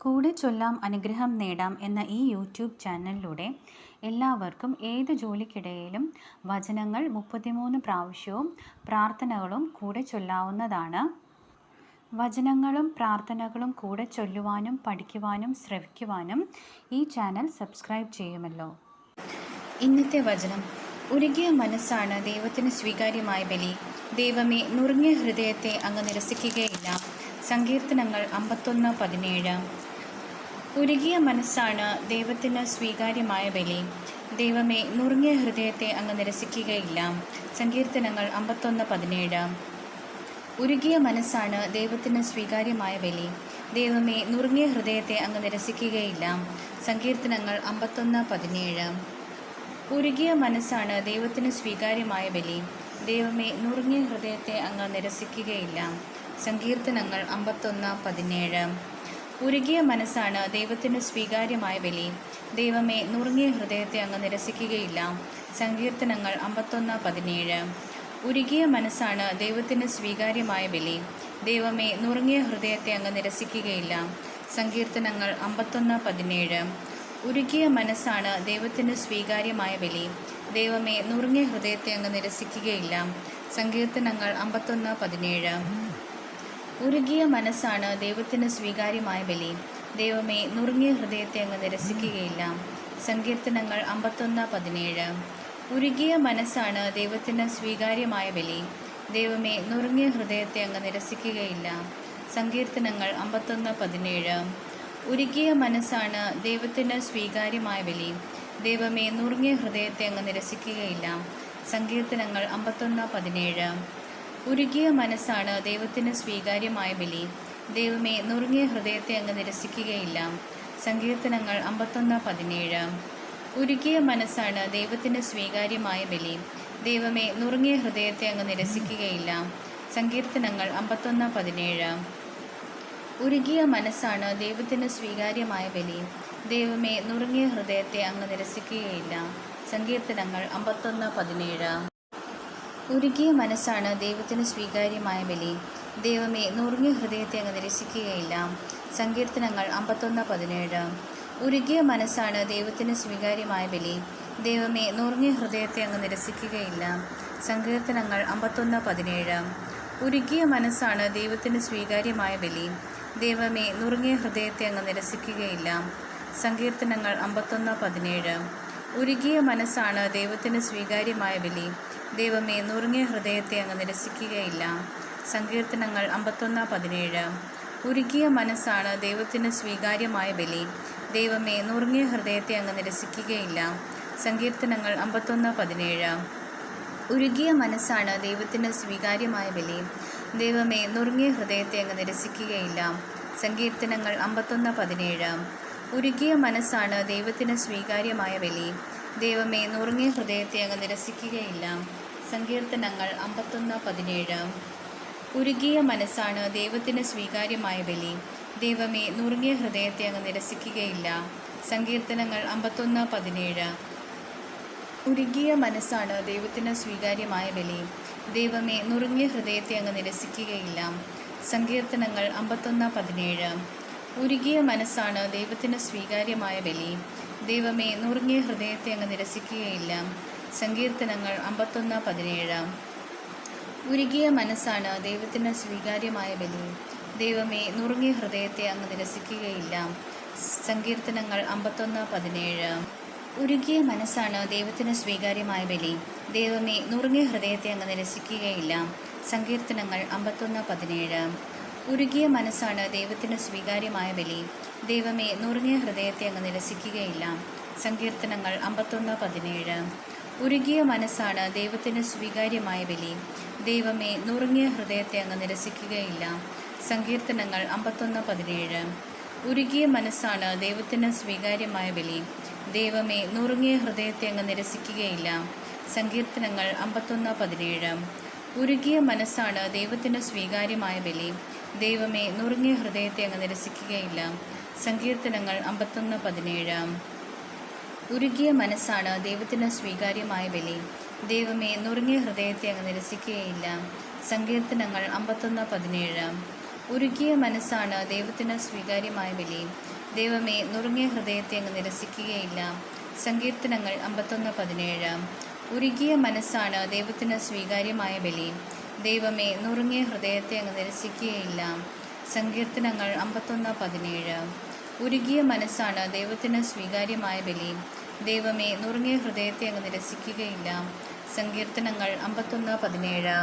കൂടെ ചൊല്ലാം അനുഗ്രഹം നേടാം എന്ന ഈ യൂട്യൂബ് ചാനലിലൂടെ എല്ലാവർക്കും ഏത് ജോലിക്കിടയിലും വചനങ്ങൾ 33 പ്രാവശ്യവും പ്രാർത്ഥനകളും കൂടെ ചൊല്ലാവുന്നതാണ്. വചനങ്ങളും പ്രാർത്ഥനകളും കൂടെ ചൊല്ലുവാനും പഠിക്കുവാനും ശ്രവിക്കുവാനും ഈ ചാനൽ സബ്സ്ക്രൈബ് ചെയ്യുമല്ലോ. ഇന്നത്തെ വചനം: ഉരുകിയ മനസ്സാണ് ദൈവത്തിന് സ്വീകാര്യമായ ബലി. ദൈവമേ, നുറുങ്ങിയ ഹൃദയത്തെ അങ്ങ് നിരസിക്കുകയില്ല. സങ്കീർത്തനങ്ങൾ 51:17. ഉരുകിയ മനസ്സാണ് ദൈവത്തിന് സ്വീകാര്യമായ ബലി. ദൈവമേ, നുറുങ്ങിയ ഹൃദയത്തെ അങ്ങ് നിരസിക്കുകയില്ല. സങ്കീർത്തനങ്ങൾ 51:17. ഉരുകിയ മനസ്സാണ് ദൈവത്തിന് സ്വീകാര്യമായ ബലി. ദൈവമേ, നുറുങ്ങിയ ഹൃദയത്തെ അങ്ങ് നിരസിക്കുകയില്ല. സങ്കീർത്തനങ്ങൾ 51:17. ഉരുകിയ മനസ്സാണ് ദൈവത്തിന് സ്വീകാര്യമായ ബലി. ദൈവമേ, നുറുങ്ങിയ ഹൃദയത്തെ അങ്ങ് നിരസിക്കുകയില്ല. സങ്കീർത്തനങ്ങൾ 51:17. ഉരുകിയ മനസ്സാണ് ദൈവത്തിന് സ്വീകാര്യമായ ബലി. ദൈവമേ, നുറുങ്ങിയ ഹൃദയത്തെ അങ്ങ് നിരസിക്കുകയില്ല. സങ്കീർത്തനങ്ങൾ 51:17. ഉരുകിയ മനസ്സാണ് ദൈവത്തിന് സ്വീകാര്യമായ ബലി. ദൈവമേ, നുറുങ്ങിയ ഹൃദയത്തെ അങ്ങ് നിരസിക്കുകയില്ല. സങ്കീർത്തനങ്ങൾ 51:17. ഉരുകിയ മനസ്സാണ് ദൈവത്തിന് സ്വീകാര്യമായ ബലി. ദൈവമേ, നുറുങ്ങിയ ഹൃദയത്തെ അങ്ങ് നിരസിക്കുകയില്ല. സങ്കീർത്തനങ്ങൾ 51:17. ഉരുകിയ മനസ്സാണ് ദൈവത്തിന് സ്വീകാര്യമായ ബലി. ദൈവമേ, നുറുങ്ങിയ ഹൃദയത്തെ അങ്ങ് നിരസിക്കുകയില്ല. സങ്കീർത്തനങ്ങൾ 51:17. ഉരുകിയ മനസ്സാണ് ദൈവത്തിന് സ്വീകാര്യമായ ബലി. ദൈവമേ, നുറുങ്ങിയ ഹൃദയത്തെ അങ്ങ് നിരസിക്കുകയില്ല. സങ്കീർത്തനങ്ങൾ 51:17. ഉരുകിയ മനസ്സാണ് ദൈവത്തിന് സ്വീകാര്യമായ ബലി. ദൈവമേ, നുറുങ്ങിയ ഹൃദയത്തെ അങ്ങ് നിരസിക്കുകയില്ല. സങ്കീർത്തനങ്ങൾ 51:17. ഉരുകിയ മനസ്സാണ് ദൈവത്തിന് സ്വീകാര്യമായ ബലി. ദൈവമേ, നുറുങ്ങിയ ഹൃദയത്തെ അങ്ങ് നിരസിക്കുകയില്ല. സങ്കീർത്തനങ്ങൾ 51:17. ഉരുകിയ മനസ്സാണ് ദൈവത്തിന് സ്വീകാര്യമായ ബലി. ദൈവമേ, നുറുങ്ങിയ ഹൃദയത്തെ അങ്ങ് നിരസിക്കുകയില്ല. സങ്കീർത്തനങ്ങൾ 51:17. ഉരുകിയ മനസ്സാണ് ദൈവത്തിന് സ്വീകാര്യമായ ബലി. ദൈവമേ, നുറുങ്ങിയ ഹൃദയത്തെ അങ്ങ് നിരസിക്കുകയില്ല. സങ്കീർത്തനങ്ങൾ 51:17. ഉരുകിയ മനസ്സാണ് ദൈവത്തിന് സ്വീകാര്യമായ ബലി. ദൈവമേ, നുറുങ്ങിയ ഹൃദയത്തെ അങ്ങ് നിരസിക്കുകയില്ല. സങ്കീർത്തനങ്ങൾ 51:17. ഉരുകിയ മനസ്സാണ് ദൈവത്തിന് സ്വീകാര്യമായ ബലി. ദൈവമേ, നുറുങ്ങിയ ഹൃദയത്തെ അങ്ങ് നിരസിക്കുകയില്ല. സങ്കീർത്തനങ്ങൾ 51:17. ഉരുകിയ മനസ്സാണ് ദൈവത്തിന് സ്വീകാര്യമായ ബലി. ദൈവമേ, നുറുങ്ങിയ ഹൃദയത്തെ അങ്ങ് നിരസിക്കുകയില്ല. സങ്കീർത്തനങ്ങൾ 51:17. ഉരുകിയ മനസ്സാണ് ദൈവത്തിന് സ്വീകാര്യമായ ബലി. ദൈവമേ, നുറുങ്ങിയ ഹൃദയത്തെ അങ്ങ് നിരസിക്കുകയില്ല. സങ്കീർത്തനങ്ങൾ 51:17. ഉരുകിയ മനസ്സാണ് ദൈവത്തിന് സ്വീകാര്യമായ ബലി. ദൈവമേ, നുറുങ്ങിയ ഹൃദയത്തെ അങ്ങ് നിരസിക്കുകയില്ല. സങ്കീർത്തനങ്ങൾ 51:17. ഉരുകിയ മനസ്സാണ് ദൈവത്തിന് സ്വീകാര്യമായ ബലി. ദൈവമേ, നുറുങ്ങിയ ഹൃദയത്തെ അങ്ങ് നിരസിക്കുകയില്ല. സങ്കീർത്തനങ്ങൾ 51:17. ഉരുകിയ മനസ്സാണ് ദൈവത്തിന് സ്വീകാര്യമായ ബലി. ദൈവമേ, നുറുങ്ങിയ ഹൃദയത്തെ അങ്ങ് നിരസിക്കുകയില്ല. സങ്കീർത്തനങ്ങൾ 51:17. ഉരുകിയ മനസ്സാണ് ദൈവത്തിന് സ്വീകാര്യമായ ബലി. ദൈവമേ, നുറുങ്ങിയ ഹൃദയത്തെ അങ്ങ് നിരസിക്കുകയില്ല. സങ്കീർത്തനങ്ങൾ 51:17. ഉരുകിയ മനസ്സാണ് ദൈവത്തിന് സ്വീകാര്യമായ ബലി. ദൈവമേ, നുറുങ്ങിയ ഹൃദയത്തെ അങ്ങ് നിരസിക്കുകയില്ല. സങ്കീർത്തനങ്ങൾ 51:17. ഉരുകിയ മനസ്സാണ് ദൈവത്തിന് സ്വീകാര്യമായ ബലി. ദൈവമേ, നുറുങ്ങിയ ഹൃദയത്തെ അങ്ങ് നിരസിക്കുകയില്ല. സങ്കീർത്തനങ്ങൾ 51:17. ഉരുകിയ മനസ്സാണ് ദൈവത്തിന് സ്വീകാര്യമായ ബലി. ദൈവമേ, നുറുങ്ങിയ ഹൃദയത്തെ അങ്ങ് നിരസിക്കുകയില്ല. സങ്കീർത്തനങ്ങൾ 51:17. ഉരുകിയ മനസ്സാണ് ദൈവത്തിന് സ്വീകാര്യമായ ബലി. ദൈവമേ, നുറുങ്ങിയ ഹൃദയത്തെ അങ്ങ് നിരസിക്കുകയില്ല. സങ്കീർത്തനങ്ങൾ 51:17. ഉരുകിയ മനസ്സാണ് ദൈവത്തിന് സ്വീകാര്യമായ ബലി. ദൈവമേ, നുറുങ്ങിയ ഹൃദയത്തെ അങ്ങ് നിരസിക്കുകയില്ല. സങ്കീർത്തനങ്ങൾ 51:17. ഉരുകിയ മനസ്സാണ് ദൈവത്തിന് സ്വീകാര്യമായ ബലി. ദൈവമേ, നുറുങ്ങിയ ഹൃദയത്തെ അങ്ങ് നിരസിക്കുകയില്ല. സങ്കീർത്തനങ്ങൾ 51:17. ഉരുകിയ മനസ്സാണ് ദൈവത്തിന് സ്വീകാര്യമായ ബലി. ദൈവമേ, നുറുങ്ങിയ ഹൃദയത്തെ അങ്ങ് നിരസിക്കുകയില്ല. സങ്കീർത്തനങ്ങൾ 51:17. ഉരുകിയ മനസ്സാണ് ദൈവത്തിന് സ്വീകാര്യമായ ബലി. ദൈവമേ, നുറുങ്ങിയ ഹൃദയത്തെ അങ്ങ് നിരസിക്കുകയില്ല. സങ്കീർത്തനങ്ങൾ 51:17. ഉരുകിയ മനസ്സാണ് ദൈവത്തിന് സ്വീകാര്യമായ ബലി. ദൈവമേ, നുറുങ്ങിയ ഹൃദയത്തെ അങ്ങ് നിരസിക്കുകയില്ല. സങ്കീർത്തനങ്ങൾ 51:17. ഉരുകിയ മനസ്സാണ് ദൈവത്തിന് സ്വീകാര്യമായ ബലി. ദൈവമേ, നുറുങ്ങിയ ഹൃദയത്തെ അങ്ങ് നിരസിക്കുകയില്ല. സങ്കീർത്തനങ്ങൾ 51:17. ഉരുകിയ മനസ്സാണ് ദൈവത്തിന് സ്വീകാര്യമായ ബലി. ദൈവമേ, നുറുങ്ങിയ ഹൃദയത്തെ അങ്ങ് നിരസിക്കുകയില്ല. സങ്കീർത്തനങ്ങൾ 51:17. ഉരുകിയ മനസ്സാണ് ദൈവത്തിന് സ്വീകാര്യമായ ബലി. ദൈവമേ, നുറുങ്ങിയ ഹൃദയത്തെ അങ്ങ് നിരസിക്കുകയില്ല. സങ്കീർത്തനങ്ങൾ 51:17.